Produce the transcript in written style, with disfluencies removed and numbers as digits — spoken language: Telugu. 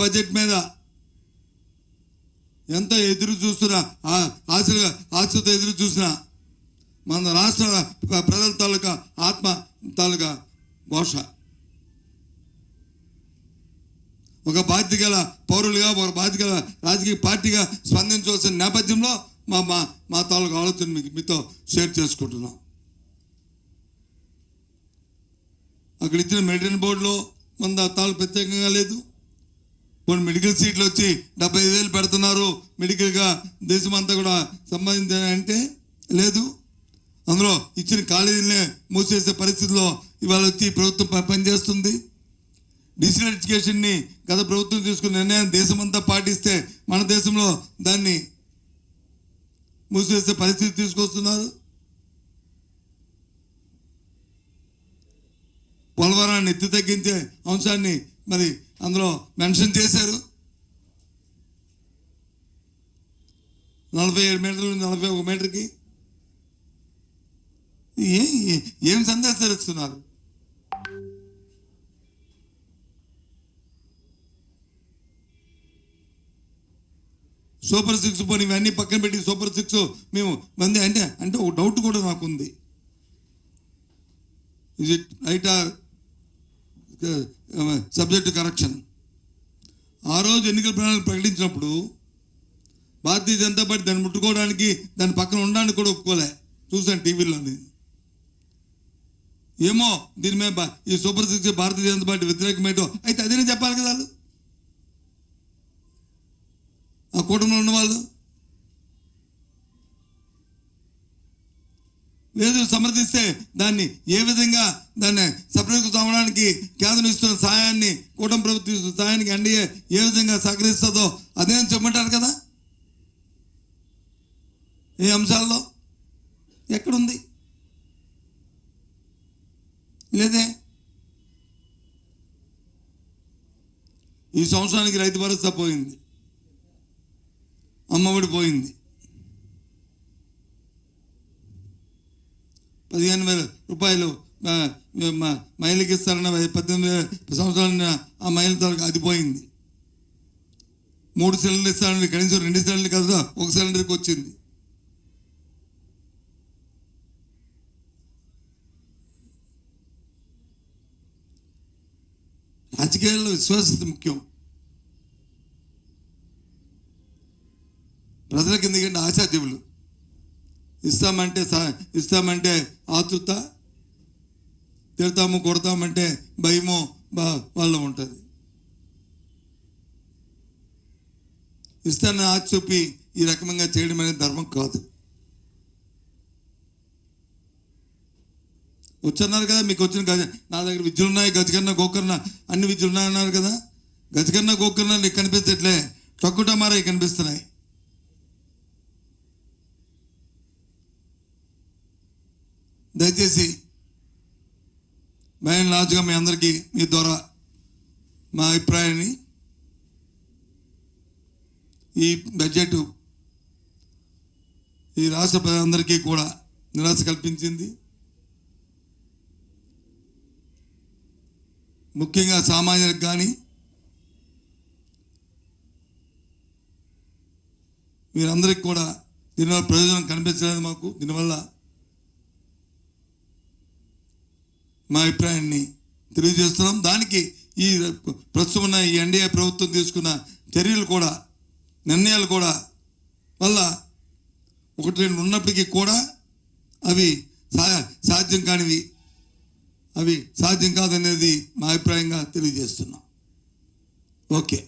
బడ్జెట్ మీద ఎంత ఎదురు చూస్తున్నా, ఆశతో ఎదురు చూసినా మన రాష్ట్ర ప్రజల తాలూకా ఆత్మ తాలూకా ఘోష, ఒక బాధ్యత గల పౌరులుగా, ఒక బాధ్యత గల రాజకీయ పార్టీగా స్పందించవలసిన నేపథ్యంలో మా తాలూకా ఆలోచన మీతో షేర్ చేసుకుంటున్నాం. అక్కడ ఇచ్చిన మెడికల్ బోర్డులో మన తాలూ ప్రత్యేకంగా లేదు. కొన్ని మెడికల్ సీట్లు వచ్చి 75,000 పెడుతున్నారు, మెడికల్గా దేశమంతా కూడా సంబంధించాలంటే లేదు. అందులో ఇచ్చిన కాలేజీలనే మూసేసే పరిస్థితిలో ఇవాళ వచ్చి ప్రభుత్వం పనిచేస్తుంది. డిజిటల్ ఎడ్యుకేషన్ని గత ప్రభుత్వం తీసుకున్న నిర్ణయాన్ని దేశమంతా పాటిస్తే మన దేశంలో దాన్ని మూసివేసే పరిస్థితి తీసుకొస్తున్నారు. పోలవరాన్ని ఎత్తి తగ్గించే అంశాన్ని మరి అందులో మెన్షన్ చేశారు. 47 మీటర్లు 41 మీటర్కి ఏం సందేశాలు ఇస్తున్నారు? సూపర్ 6 పోనీ ఇవన్నీ పక్కన పెట్టి సూపర్ 6 మేము మంది అంటే ఒక డౌట్ కూడా నాకుంది. Is it right are subject to correction? ఆ రోజు ఎన్నికల ప్రణాళిక ప్రకటించినప్పుడు భారతీయ జనతా పార్టీ దాన్ని ముట్టుకోవడానికి, దాని పక్కన ఉండడానికి కూడా ఒప్పుకోలే. చూశాను టీవీలో. ఏమో దీని మీద ఈ సూపర్ 6 భారతీయ జనతా పార్టీ వ్యతిరేకమేటో అయితే అదేనే చెప్పాలి కదా వాళ్ళు, ఆ కూటమిలో ఉన్నవాళ్ళు. లేదు సమర్థిస్తే దాన్ని ఏ విధంగా దాన్ని సపరేట్ అవ్వడానికి కేంద్రం ఇస్తున్న సహాయాన్ని, కూటమి ప్రభుత్వం ఇస్తున్న సహాయానికి ఎన్డీఏ ఏ విధంగా సహకరిస్తుందో అదేం చెప్పమంటారు కదా. ఏ అంశాల్లో ఎక్కడుంది? లేదే. ఈ సంవత్సరానికి రైతు భరోసా పోయింది, అమ్మఒడి పోయింది, 15,000 రూపాయలు మహిళకి ఇస్తారన్న 18 సంవత్సరాల ఆ మహిళ తరకు అది పోయింది. 3 సిలిండర్లు ఇస్తారని కనీసం 2 సిలిండర్లు కదా 1 సిలిండర్కి వచ్చింది. రాజకీయాల్లో విశ్వాసత ముఖ్యం. ప్రజలకు ఎందుకంటే ఆశాజీవులు, ఇస్తామంటే ఆతృత, తిడతాము కొడతామంటే భయమో వాళ్ళు ఉంటుంది. ఇస్తానని ఆశ చూపి ఈ రకంగా చేయడం అనేది ధర్మం కాదు. వచ్చన్నారు కదా, మీకు వచ్చిన నా దగ్గర విద్యలు ఉన్నాయి, గజకర్ణ గోకర్ణ అన్ని విద్యలు ఉన్నాయన్నారు కదా. గజకర్ణ గోకర్ణ నీకు కనిపించట్లే, టొక్కుటమారా కనిపిస్తున్నాయి. దయచేసి బై అండ్ లార్జ్గా మీ అందరికీ మీ ద్వారా మా అభిప్రాయాన్ని, ఈ బడ్జెట్ ఈ రాష్ట్ర ప్రజలందరికీ కూడా నిరాశ కల్పించింది. ముఖ్యంగా సామాన్యులకు కానీ మీరందరికీ కూడా దీనివల్ల ప్రయోజనం కనిపించలేదు మాకు. దీనివల్ల మా అభిప్రాయాన్ని తెలియజేస్తున్నాం. దానికి ఈ ప్రస్తుతం ఉన్న ఈ ఎన్డీఏ ప్రభుత్వం తీసుకున్న చర్యలు కూడా, నిర్ణయాలు కూడా వల్ల 1-2 ఉన్నప్పటికీ కూడా అవి సాధ్యం కానివి, అవి సాధ్యం కాదనేది మా అభిప్రాయంగా తెలియజేస్తున్నాం. ఓకే.